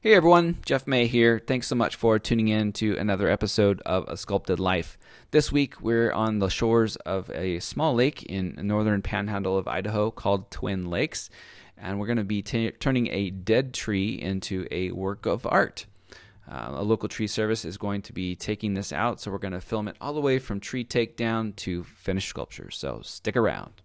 Hey everyone, Jeff May here. Thanks so much for tuning in to another episode of A Sculpted Life. This week we're on the shores of a small lake in the northern panhandle of Idaho called Twin Lakes, and we're going to be turning a dead tree into a work of art. A local tree service is going to be taking this out, so we're going to film it all the way from tree takedown to finished sculpture, so stick around.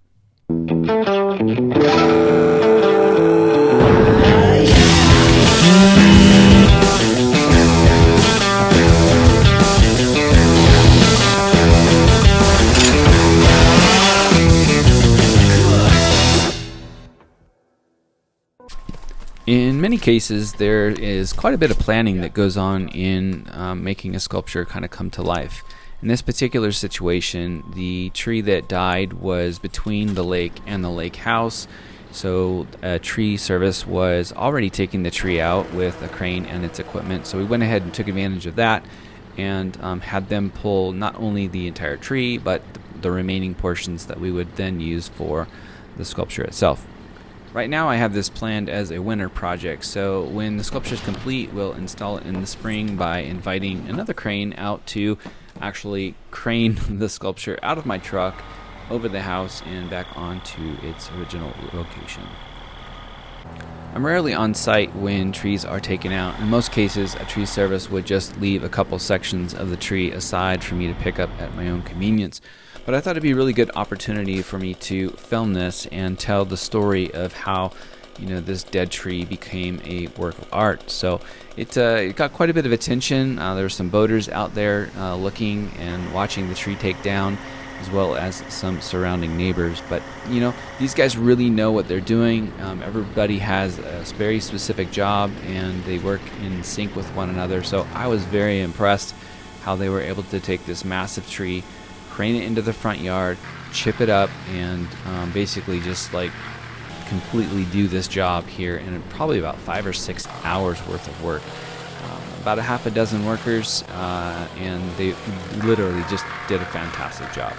In many cases, there is quite a bit of planning that goes on in making a sculpture kind of come to life. In this particular situation, the tree that died was between the lake and the lake house, so a tree service was already taking the tree out with a crane and its equipment, so we went ahead and took advantage of that and had them pull not only the entire tree, but the remaining portions that we would then use for the sculpture itself. Right now I have this planned as a winter project, so when the sculpture is complete, we'll install it in the spring by inviting another crane out to actually crane the sculpture out of my truck, over the house, and back onto its original location. I'm rarely on site when trees are taken out. In most cases, a tree service would just leave a couple sections of the tree aside for me to pick up at my own convenience. But I thought it'd be a really good opportunity for me to film this and tell the story of how, this dead tree became a work of art. So it got quite a bit of attention. There were some boaters out there looking and watching the tree take down, as well as some surrounding neighbors. But these guys really know what they're doing. Everybody has a very specific job, and they work in sync with one another. So I was very impressed how they were able to take this massive tree, crane it into the front yard, chip it up, and basically just completely do this job here in probably about 5 or 6 hours worth of work. About a half a dozen workers, and they literally just did a fantastic job.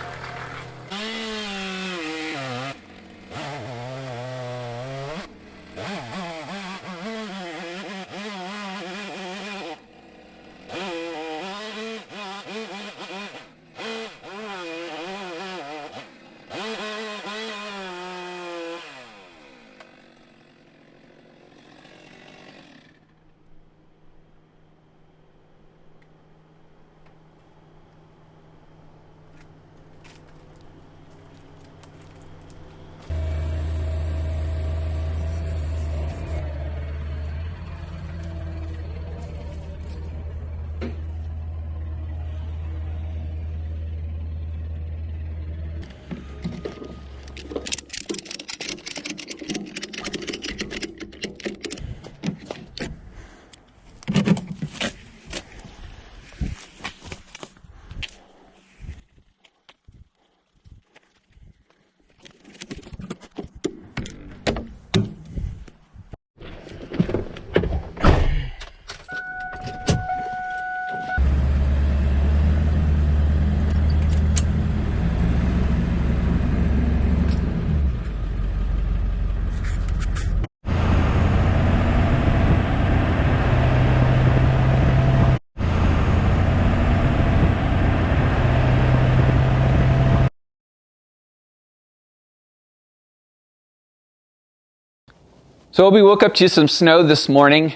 So we woke up to some snow this morning.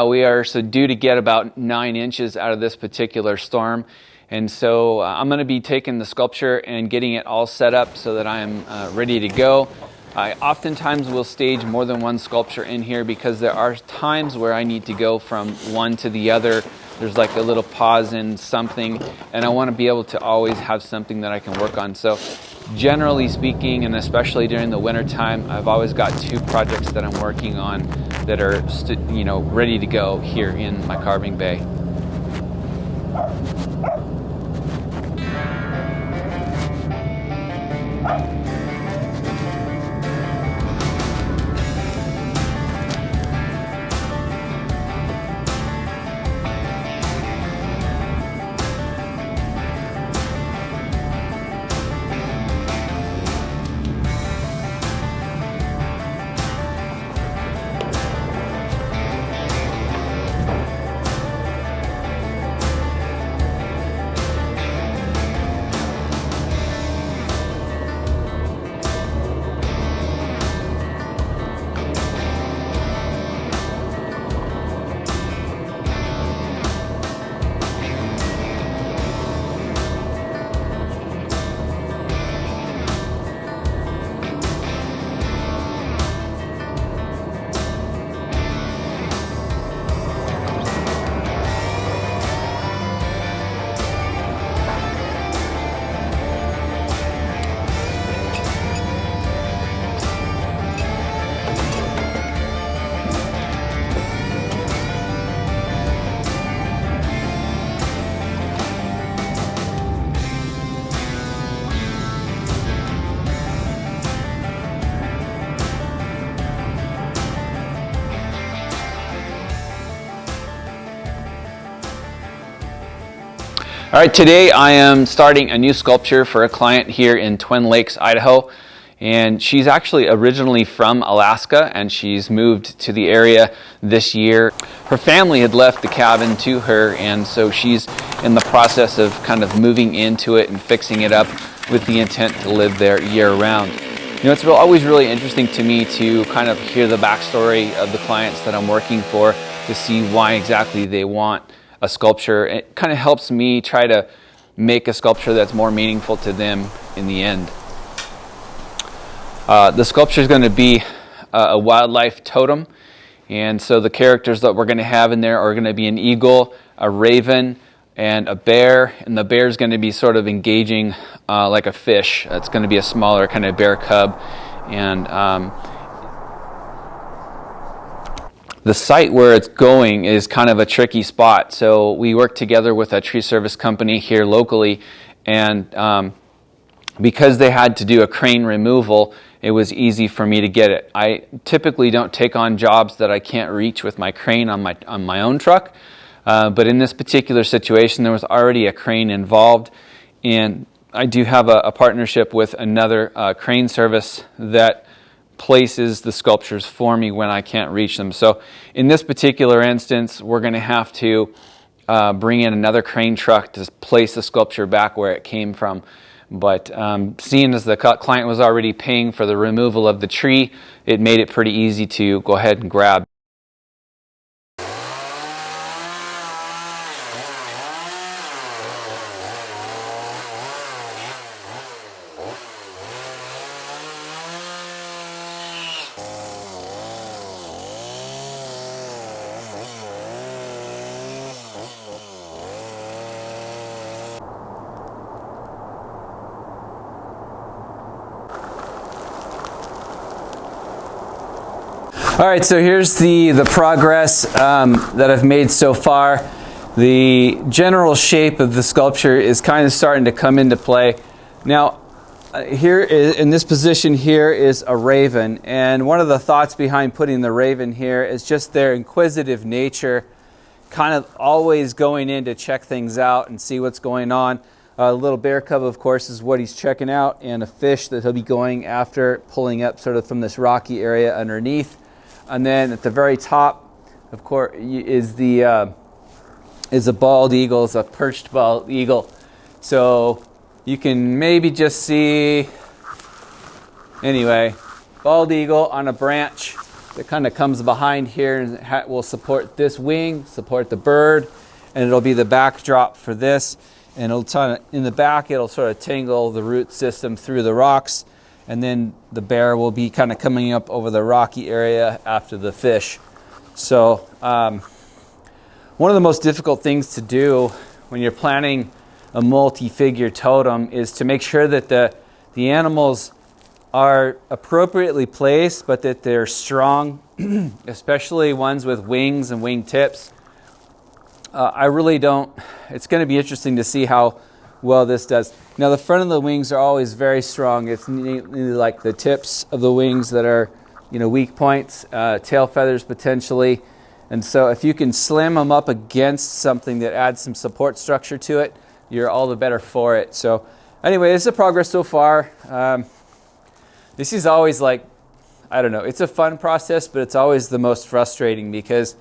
We are due to get about 9 inches out of this particular storm. And so I'm going to be taking the sculpture and getting it all set up so that I am ready to go. I oftentimes will stage more than one sculpture in here because there are times where I need to go from one to the other. There's like a little pause in something, and I want to be able to always have something that I can work on. So generally speaking, and especially during the winter time, I've always got 2 projects that I'm working on that are ready to go here in my carving bay. All right, today I am starting a new sculpture for a client here in Twin Lakes, Idaho. And she's actually originally from Alaska, and she's moved to the area this year. Her family had left the cabin to her, and so she's in the process of kind of moving into it and fixing it up with the intent to live there year-round. You know, it's always really interesting to me to kind of hear the backstory of the clients that I'm working for to see why exactly they want a sculpture. It kind of helps me try to make a sculpture that's more meaningful to them in the end. The sculpture is going to be a wildlife totem, and so the characters that we're going to have in there are going to be an eagle, a raven, and a bear, and the bear is going to be sort of engaging like a fish. It's going to be a smaller kind of bear cub, and the site where it's going is kind of a tricky spot. So we work together with a tree service company here locally, and because they had to do a crane removal, it was easy for me to get it. I typically don't take on jobs that I can't reach with my crane on my own truck, but in this particular situation there was already a crane involved, and I do have a partnership with another crane service that places the sculptures for me when I can't reach them. So in this particular instance, we're going to have to bring in another crane truck to place the sculpture back where it came from. But seeing as the client was already paying for the removal of the tree, it made it pretty easy to go ahead and grab. All right, so here's the progress that I've made so far. The general shape of the sculpture is kind of starting to come into play. Now, here in this position here is a raven, and one of the thoughts behind putting the raven here is just their inquisitive nature, kind of always going in to check things out and see what's going on. A little bear cub, of course, is what he's checking out, and a fish that he'll be going after, pulling up sort of from this rocky area underneath. And then at the very top, of course, is a bald eagle, is a perched bald eagle. So you can maybe just see, anyway, bald eagle on a branch that kind of comes behind here and will support this wing, support the bird, and it'll be the backdrop for this. And in the back, it'll sort of tangle the root system through the rocks. And then the bear will be kind of coming up over the rocky area after the fish. So one of the most difficult things to do when you're planning a multi-figure totem is to make sure that the animals are appropriately placed, but that they're strong, especially ones with wings and wing tips. It's going to be interesting to see how well this does. Now the front of the wings are always very strong. It's like the tips of the wings that are, weak points, tail feathers potentially. And so if you can slam them up against something that adds some support structure to it, you're all the better for it. So anyway, this is the progress so far. This is always it's a fun process, but it's always the most frustrating because,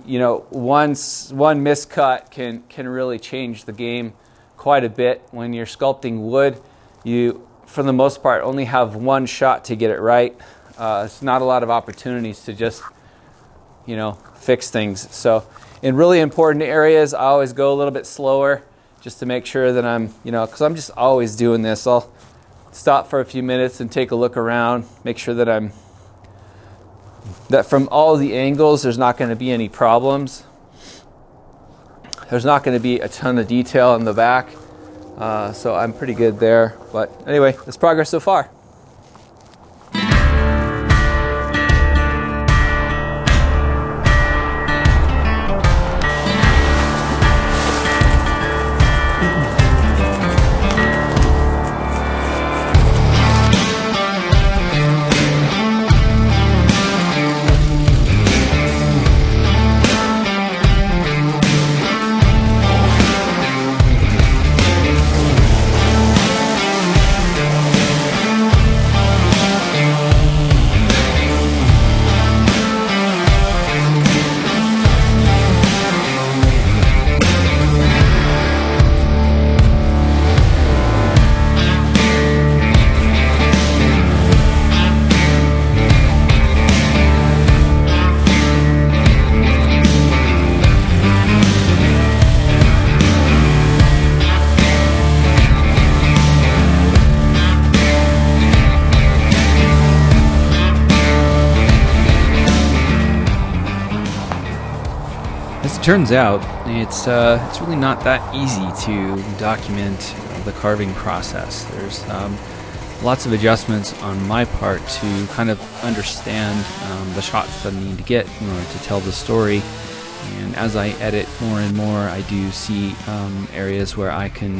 one miscut can really change the game quite a bit. When you're sculpting wood, you, for the most part, only have one shot to get it right. It's not a lot of opportunities to just, fix things. So in really important areas, I always go a little bit slower just to make sure that I'm, because I'm just always doing this. I'll stop for a few minutes and take a look around, make sure that from all the angles, there's not going to be any problems. There's not going to be a ton of detail in the back, so I'm pretty good there. But anyway, that's progress so far. As it turns out, it's really not that easy to document the carving process. There's lots of adjustments on my part to kind of understand the shots that I need to get in order to tell the story. And as I edit more and more, I do see areas where I can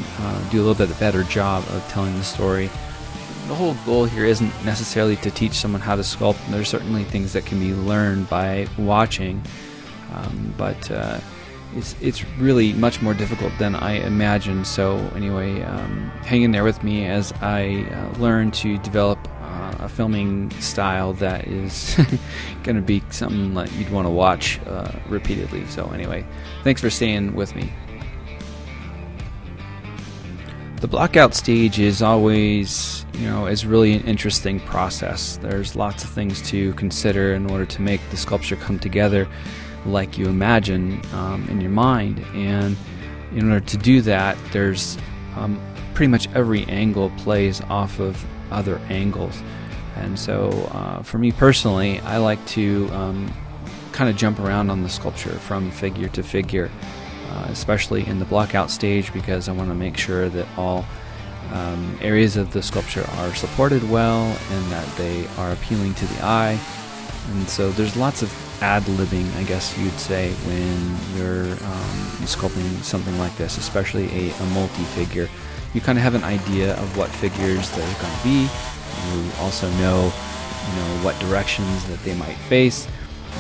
do a little bit better job of telling the story. The whole goal here isn't necessarily to teach someone how to sculpt. There's certainly things that can be learned by watching, but it's really much more difficult than I imagined. So anyway, hang in there with me as I learn to develop a filming style that is going to be something that you'd want to watch repeatedly. So anyway, thanks for staying with me. The blockout stage is always, is really an interesting process. There's lots of things to consider in order to make the sculpture come together like you imagine in your mind. And in order to do that, there's pretty much every angle plays off of other angles. And so for me personally, I like to kind of jump around on the sculpture from figure to figure, especially in the blockout stage, because I want to make sure that all areas of the sculpture are supported well and that they are appealing to the eye. And so there's lots of ad-libbing, I guess you'd say, when you're sculpting something like this, especially a multi-figure. You kind of have an idea of what figures they're going to be. You also know what directions that they might face,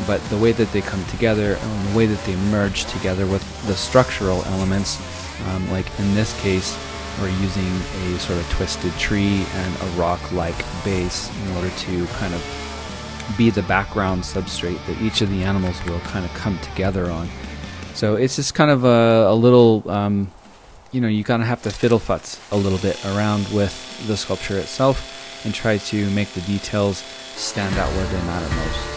but the way that they come together and the way that they merge together with the structural elements, like in this case, we're using a sort of twisted tree and a rock-like base in order to kind of be the background substrate that each of the animals will kind of come together on. So it's just kind of a little, you kind of have to fiddle-futz a little bit around with the sculpture itself and try to make the details stand out where they matter most.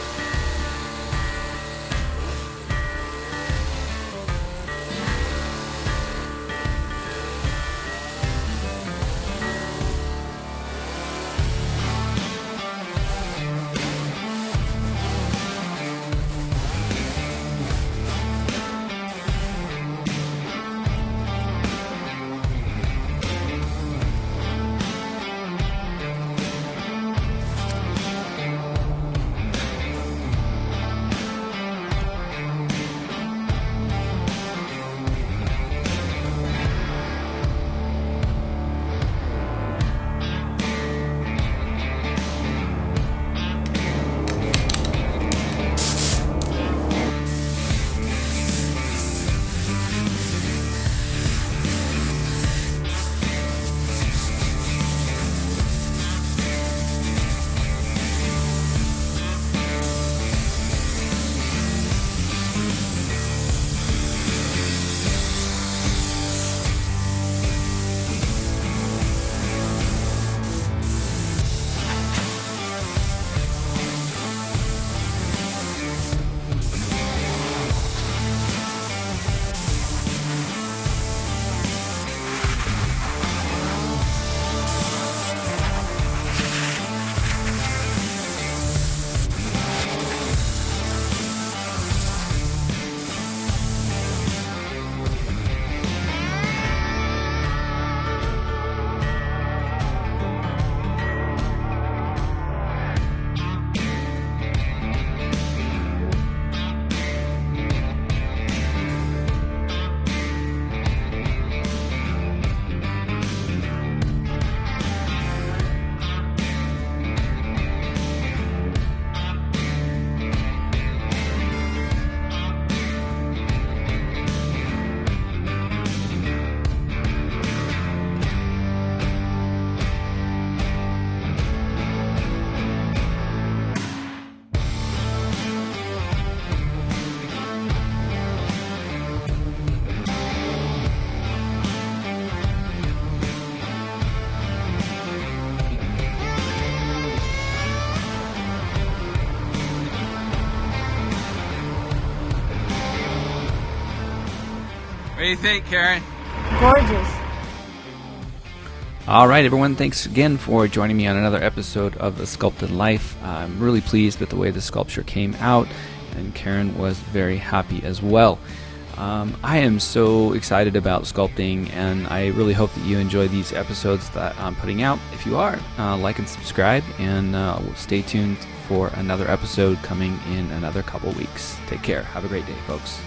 What do you think, Karen? Gorgeous. All right, everyone, thanks again for joining me on another episode of A Sculpted Life. I'm really pleased with the way the sculpture came out, and Karen was very happy as well. I am so excited about sculpting, and I really hope that you enjoy these episodes that I'm putting out. If you are, like and subscribe, and stay tuned for another episode coming in another couple weeks. Take care. Have a great day, folks.